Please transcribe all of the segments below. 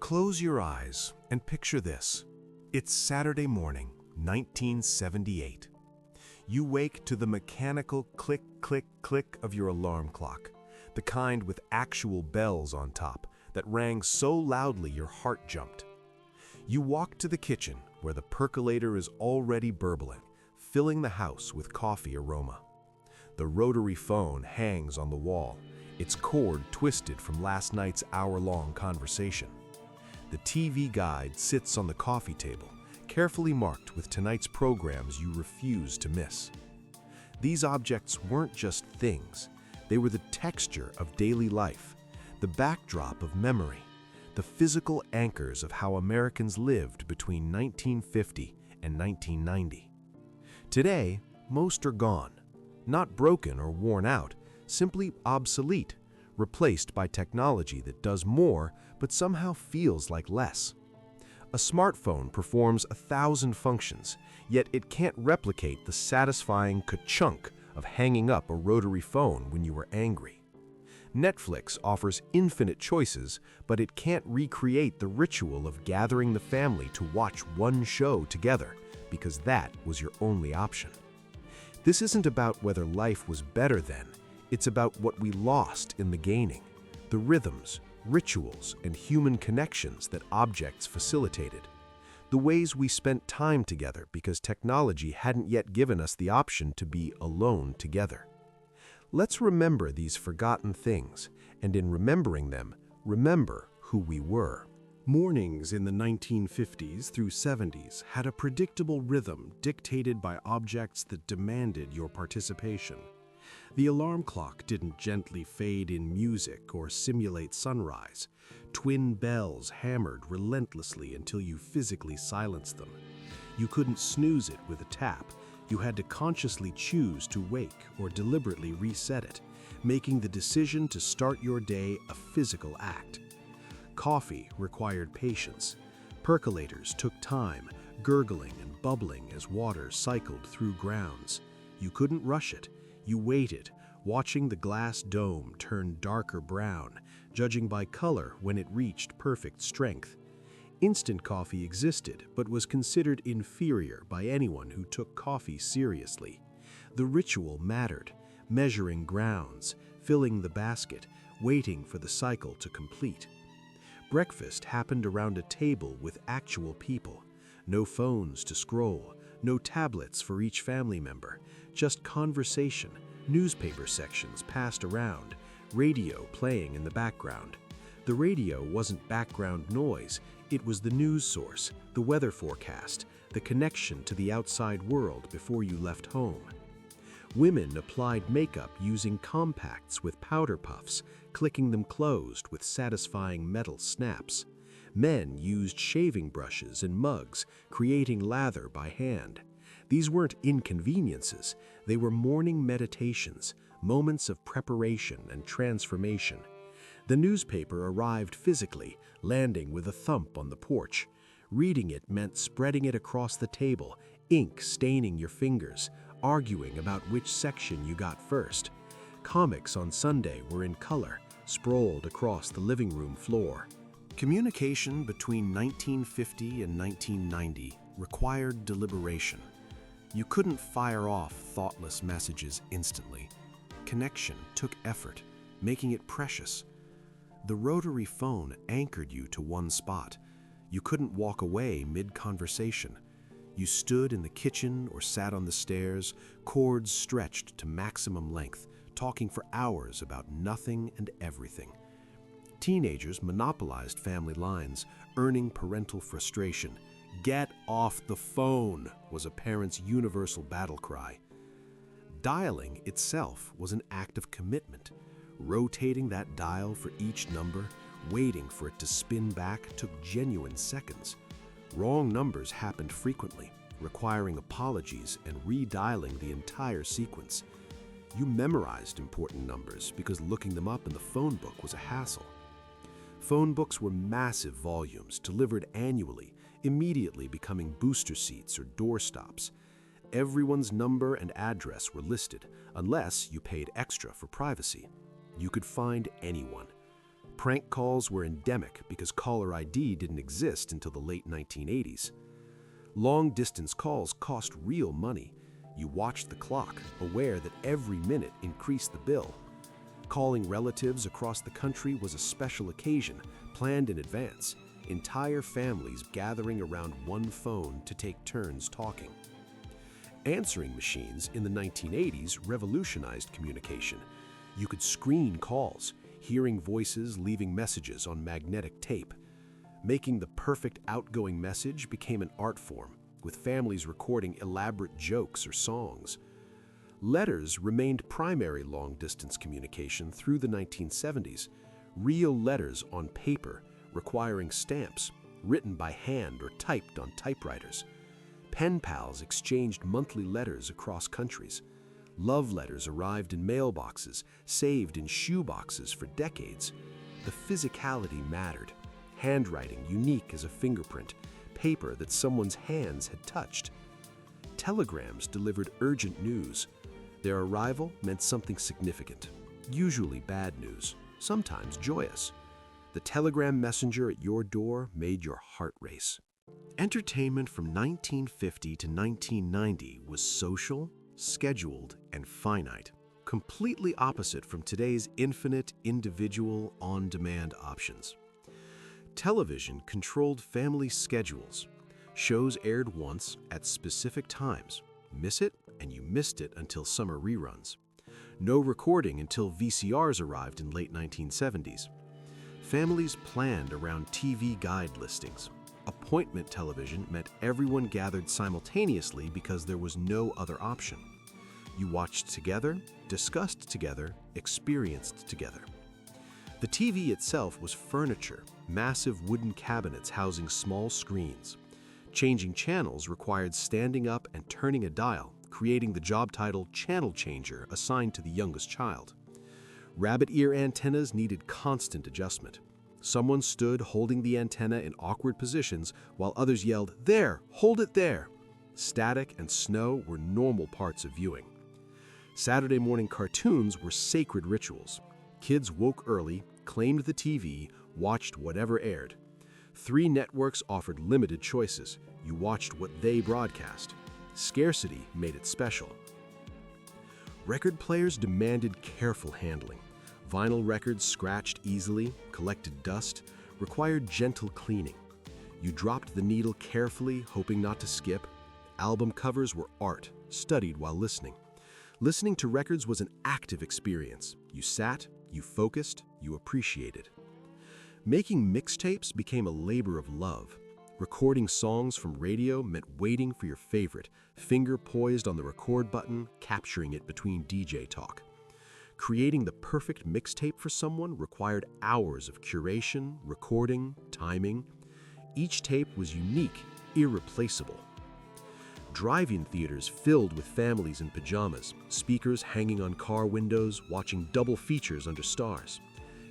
Close your eyes and picture this. It's Saturday morning, 1978. You wake to the mechanical click, click, click of your alarm clock, the kind with actual bells on top that rang so loudly your heart jumped. You walk to the kitchen where the percolator is already burbling, filling the house with coffee aroma. The rotary phone hangs on the wall, its cord twisted from last night's hour-long conversation. The TV guide sits on the coffee table, carefully marked with tonight's programs you refuse to miss. These objects weren't just things. They were the texture of daily life, the backdrop of memory, the physical anchors of how Americans lived between 1950 and 1990. Today, most are gone, not broken or worn out, simply obsolete, replaced by technology that does more but somehow feels like less. A smartphone performs 1,000 functions, yet it can't replicate the satisfying ka-chunk of hanging up a rotary phone when you are angry. Netflix offers infinite choices, but it can't recreate the ritual of gathering the family to watch one show together, because that was your only option. This isn't about whether life was better then, it's about what we lost in the gaining, the rhythms, rituals, and human connections that objects facilitated. The ways we spent time together because technology hadn't yet given us the option to be alone together. Let's remember these forgotten things, and in remembering them, remember who we were. Mornings in the 1950s through 70s had a predictable rhythm dictated by objects that demanded your participation. The alarm clock didn't gently fade in music or simulate sunrise. Twin bells hammered relentlessly until you physically silenced them. You couldn't snooze it with a tap. You had to consciously choose to wake or deliberately reset it, making the decision to start your day a physical act. Coffee required patience. Percolators took time, gurgling and bubbling as water cycled through grounds. You couldn't rush it. You waited, watching the glass dome turn darker brown, judging by color when it reached perfect strength. Instant coffee existed, but was considered inferior by anyone who took coffee seriously. The ritual mattered, measuring grounds, filling the basket, waiting for the cycle to complete. Breakfast happened around a table with actual people. No phones to scroll, no tablets for each family member, just conversation, newspaper sections passed around, radio playing in the background. The radio wasn't background noise, it was the news source, the weather forecast, the connection to the outside world before you left home. Women applied makeup using compacts with powder puffs, clicking them closed with satisfying metal snaps. Men used shaving brushes and mugs, creating lather by hand. These weren't inconveniences, they were morning meditations, moments of preparation and transformation. The newspaper arrived physically, landing with a thump on the porch. Reading it meant spreading it across the table, ink staining your fingers, arguing about which section you got first. Comics on Sunday were in color, sprawled across the living room floor. Communication between 1950 and 1990 required deliberation. You couldn't fire off thoughtless messages instantly. Connection took effort, making it precious. The rotary phone anchored you to one spot. You couldn't walk away mid-conversation. You stood in the kitchen or sat on the stairs, cords stretched to maximum length, talking for hours about nothing and everything. Teenagers monopolized family lines, earning parental frustration. "Get off the phone" was a parent's universal battle cry. Dialing itself was an act of commitment. Rotating that dial for each number, waiting for it to spin back took genuine seconds. Wrong numbers happened frequently, requiring apologies and redialing the entire sequence. You memorized important numbers because looking them up in the phone book was a hassle. Phone books were massive volumes delivered annually, immediately becoming booster seats or doorstops. Everyone's number and address were listed, unless you paid extra for privacy. You could find anyone. Prank calls were endemic because caller ID didn't exist until the late 1980s. Long-distance calls cost real money. You watched the clock, aware that every minute increased the bill. Calling relatives across the country was a special occasion, planned in advance, entire families gathering around one phone to take turns talking. Answering machines in the 1980s revolutionized communication. You could screen calls, hearing voices leaving messages on magnetic tape. Making the perfect outgoing message became an art form, with families recording elaborate jokes or songs. Letters remained primary long-distance communication through the 1970s, real letters on paper requiring stamps, written by hand or typed on typewriters. Pen pals exchanged monthly letters across countries. Love letters arrived in mailboxes, saved in shoeboxes for decades. The physicality mattered. Handwriting unique as a fingerprint, paper that someone's hands had touched. Telegrams delivered urgent news. Their arrival meant something significant, usually bad news, sometimes joyous. The telegram messenger at your door made your heart race. Entertainment from 1950 to 1990 was social, scheduled, and finite, completely opposite from today's infinite, individual, on-demand options. Television controlled family schedules. Shows aired once at specific times. Miss it, and you missed it until summer reruns. No recording until VCRs arrived in late 1970s. Families planned around TV guide listings. Appointment television meant everyone gathered simultaneously because there was no other option. You watched together, discussed together, experienced together. The TV itself was furniture, massive wooden cabinets housing small screens. Changing channels required standing up and turning a dial, creating the job title channel changer assigned to the youngest child. Rabbit ear antennas needed constant adjustment. Someone stood holding the antenna in awkward positions while others yelled, "There! Hold it there!" Static and snow were normal parts of viewing. Saturday morning cartoons were sacred rituals. Kids woke early, claimed the TV, watched whatever aired. 3 networks offered limited choices. You watched what they broadcast. Scarcity made it special. Record players demanded careful handling. Vinyl records scratched easily, collected dust, required gentle cleaning. You dropped the needle carefully, hoping not to skip. Album covers were art, studied while listening. Listening to records was an active experience. You sat, you focused, you appreciated. Making mixtapes became a labor of love. Recording songs from radio meant waiting for your favorite, finger poised on the record button, capturing it between DJ talk. Creating the perfect mixtape for someone required hours of curation, recording, timing. Each tape was unique, irreplaceable. Drive-in theaters filled with families in pajamas, speakers hanging on car windows, watching double features under stars.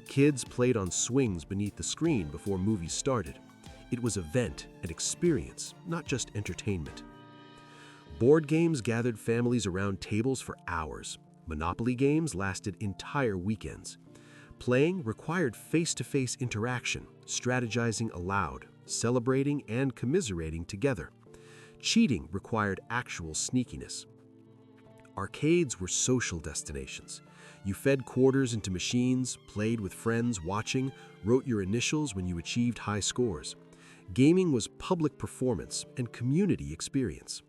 Kids played on swings beneath the screen before movies started. It was event and experience, not just entertainment. Board games gathered families around tables for hours. Monopoly games lasted entire weekends. Playing required face-to-face interaction, strategizing aloud, celebrating and commiserating together. Cheating required actual sneakiness. Arcades were social destinations. You fed quarters into machines, played with friends watching, wrote your initials when you achieved high scores. Gaming was public performance and community experience.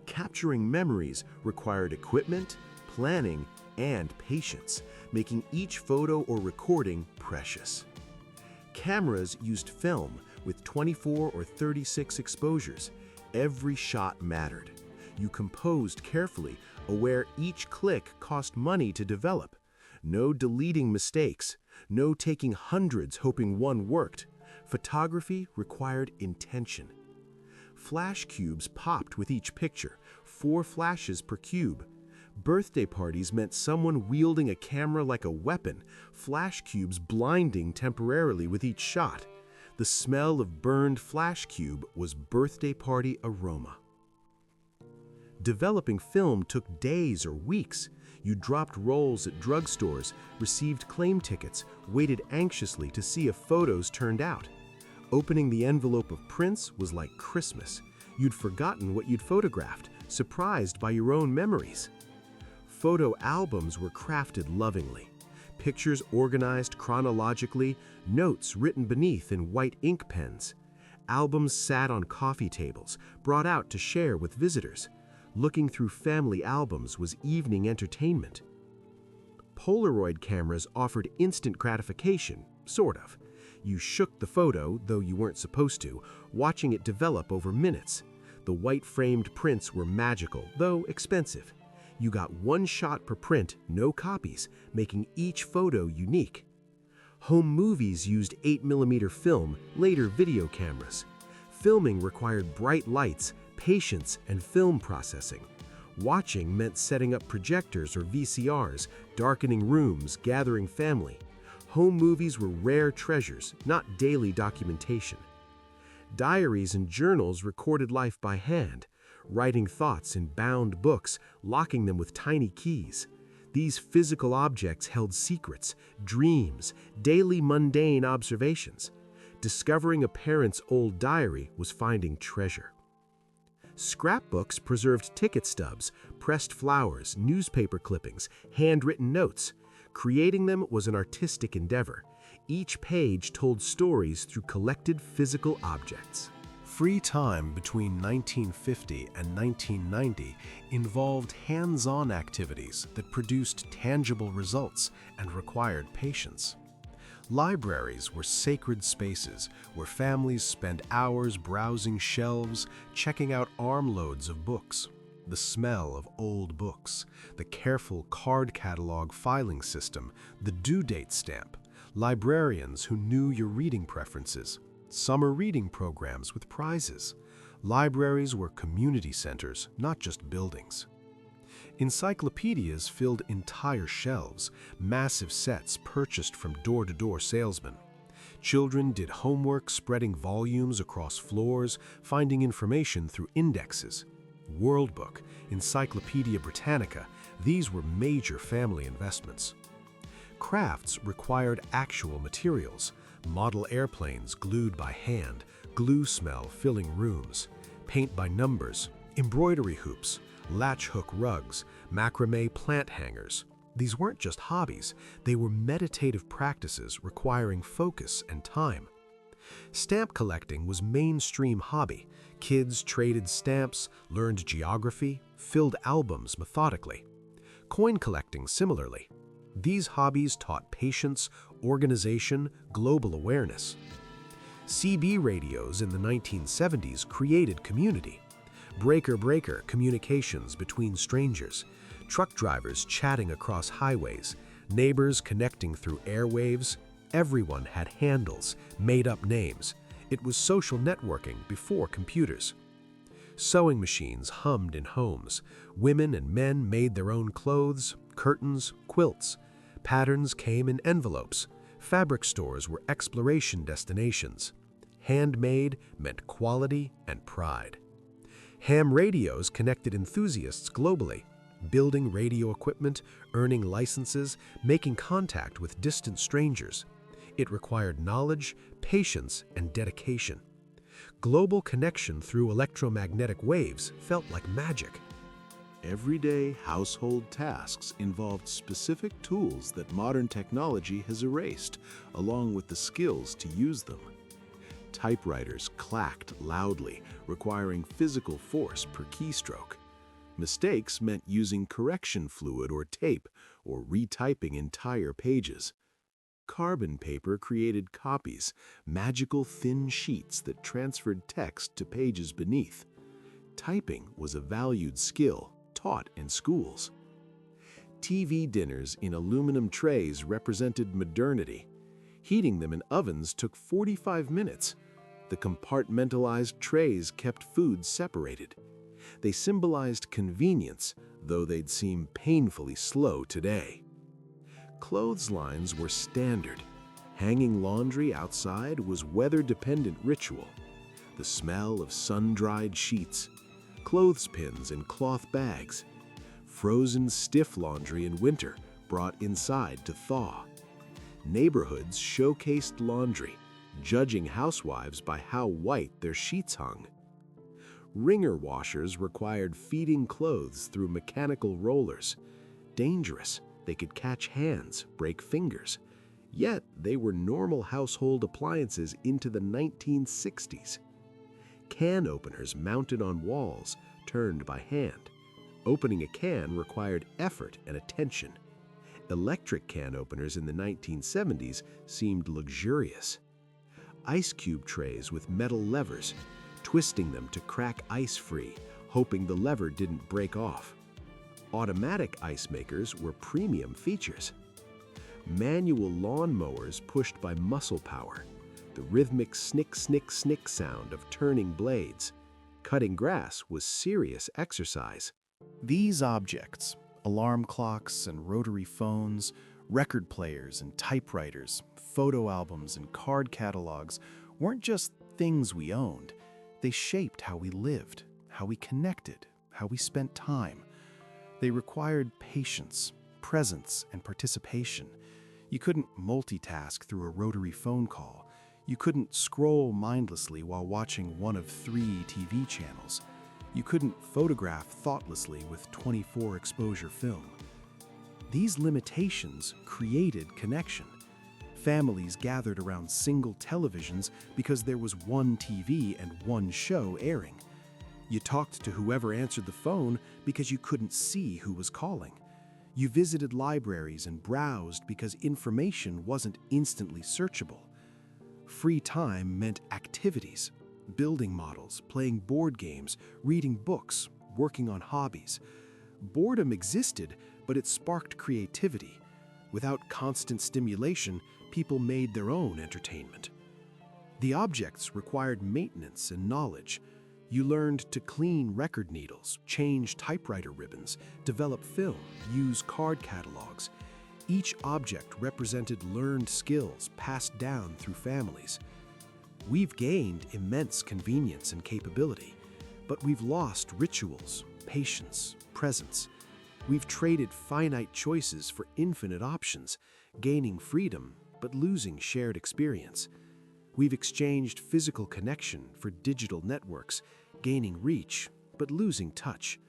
Capturing memories required equipment, planning, and patience, making each photo or recording precious. Cameras used film with 24 or 36 exposures. Every shot mattered. You composed carefully, aware each click cost money to develop. No deleting mistakes, no taking hundreds hoping one worked. Photography required intention. Flash cubes popped with each picture, 4 flashes per cube. Birthday parties meant someone wielding a camera like a weapon, flash cubes blinding temporarily with each shot. The smell of burned flash cube was birthday party aroma. Developing film took days or weeks. You dropped rolls at drugstores, received claim tickets, waited anxiously to see if photos turned out. Opening the envelope of prints was like Christmas. You'd forgotten what you'd photographed, surprised by your own memories. Photo albums were crafted lovingly. Pictures organized chronologically, notes written beneath in white ink pens. Albums sat on coffee tables, brought out to share with visitors. Looking through family albums was evening entertainment. Polaroid cameras offered instant gratification, sort of. You shook the photo, though you weren't supposed to, watching it develop over minutes. The white-framed prints were magical, though expensive. You got one shot per print, no copies, making each photo unique. Home movies used 8mm film, later video cameras. Filming required bright lights, patience, and film processing. Watching meant setting up projectors or VCRs, darkening rooms, gathering family. Home movies were rare treasures, not daily documentation. Diaries and journals recorded life by hand, writing thoughts in bound books, locking them with tiny keys. These physical objects held secrets, dreams, daily mundane observations. Discovering a parent's old diary was finding treasure. Scrapbooks preserved ticket stubs, pressed flowers, newspaper clippings, handwritten notes. Creating them was an artistic endeavor. Each page told stories through collected physical objects. Free time between 1950 and 1990 involved hands-on activities that produced tangible results and required patience. Libraries were sacred spaces where families spent hours browsing shelves, checking out armloads of books. The smell of old books, the careful card catalog filing system, the due date stamp, librarians who knew your reading preferences, summer reading programs with prizes. Libraries were community centers, not just buildings. Encyclopedias filled entire shelves, massive sets purchased from door-to-door salesmen. Children did homework spreading volumes across floors, finding information through indexes. World Book, Encyclopedia Britannica, these were major family investments. Crafts required actual materials, model airplanes glued by hand, glue smell filling rooms, paint by numbers, embroidery hoops, latch hook rugs, macrame plant hangers. These weren't just hobbies, they were meditative practices requiring focus and time. Stamp collecting was mainstream hobby. Kids traded stamps, learned geography, filled albums methodically. Coin collecting similarly. These hobbies taught patience, organization, global awareness. CB radios in the 1970s created community. Breaker-breaker communications between strangers, truck drivers chatting across highways, neighbors connecting through airwaves. Everyone had handles, made-up names. It was social networking before computers. Sewing machines hummed in homes. Women and men made their own clothes, curtains, quilts. Patterns came in envelopes. Fabric stores were exploration destinations. Handmade meant quality and pride. Ham radios connected enthusiasts globally, building radio equipment, earning licenses, making contact with distant strangers. It required knowledge, patience, and dedication. Global connection through electromagnetic waves felt like magic. Everyday household tasks involved specific tools that modern technology has erased, along with the skills to use them. Typewriters clacked loudly, requiring physical force per keystroke. Mistakes meant using correction fluid or tape, or retyping entire pages. Carbon paper created copies, magical thin sheets that transferred text to pages beneath. Typing was a valued skill, taught in schools. TV dinners in aluminum trays represented modernity. Heating them in ovens took 45 minutes. The compartmentalized trays kept food separated. They symbolized convenience, though they'd seem painfully slow today. Clotheslines were standard. Hanging laundry outside was weather-dependent ritual. The smell of sun-dried sheets, clothespins and cloth bags. Frozen stiff laundry in winter brought inside to thaw. Neighborhoods showcased laundry, judging housewives by how white their sheets hung. Wringer washers required feeding clothes through mechanical rollers. Dangerous, they could catch hands, break fingers. Yet they were normal household appliances into the 1960s. Can openers mounted on walls, turned by hand. Opening a can required effort and attention. Electric can openers in the 1970s seemed luxurious. Ice cube trays with metal levers, twisting them to crack ice free, hoping the lever didn't break off. Automatic ice makers were premium features. Manual lawn mowers pushed by muscle power, the rhythmic snick, snick, snick sound of turning blades. Cutting grass was serious exercise. These objects, alarm clocks and rotary phones, record players and typewriters, photo albums and card catalogs, weren't just things we owned. They shaped how we lived, how we connected, how we spent time. They required patience, presence, and participation. You couldn't multitask through a rotary phone call. You couldn't scroll mindlessly while watching one of 3 TV channels. You couldn't photograph thoughtlessly with 24 exposure film. These limitations created connection. Families gathered around single televisions because there was one TV and one show airing. You talked to whoever answered the phone because you couldn't see who was calling. You visited libraries and browsed because information wasn't instantly searchable. Free time meant activities, building models, playing board games, reading books, working on hobbies. Boredom existed, but it sparked creativity. Without constant stimulation, people made their own entertainment. The objects required maintenance and knowledge. You learned to clean record needles, change typewriter ribbons, develop film, use card catalogs. Each object represented learned skills passed down through families. We've gained immense convenience and capability, but we've lost rituals, patience, presence. We've traded finite choices for infinite options, gaining freedom but losing shared experience. We've exchanged physical connection for digital networks, gaining reach but losing touch.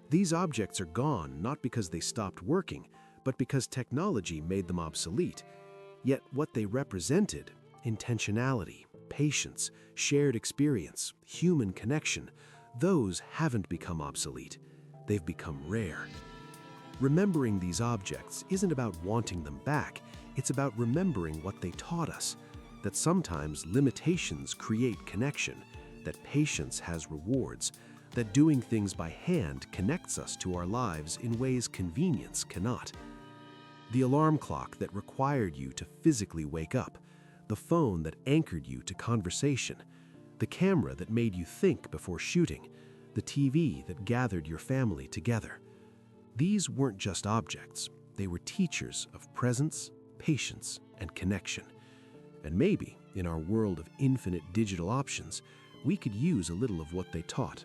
These objects are gone not because they stopped working, but because technology made them obsolete. Yet what they represented, intentionality, patience, shared experience, human connection, those haven't become obsolete. They've become rare. Remembering these objects isn't about wanting them back, it's about remembering what they taught us, that sometimes limitations create connection, that patience has rewards, that doing things by hand connects us to our lives in ways convenience cannot. The alarm clock that required you to physically wake up, the phone that anchored you to conversation, the camera that made you think before shooting, the TV that gathered your family together. These weren't just objects, they were teachers of presence, patience, and connection. And maybe, in our world of infinite digital options, we could use a little of what they taught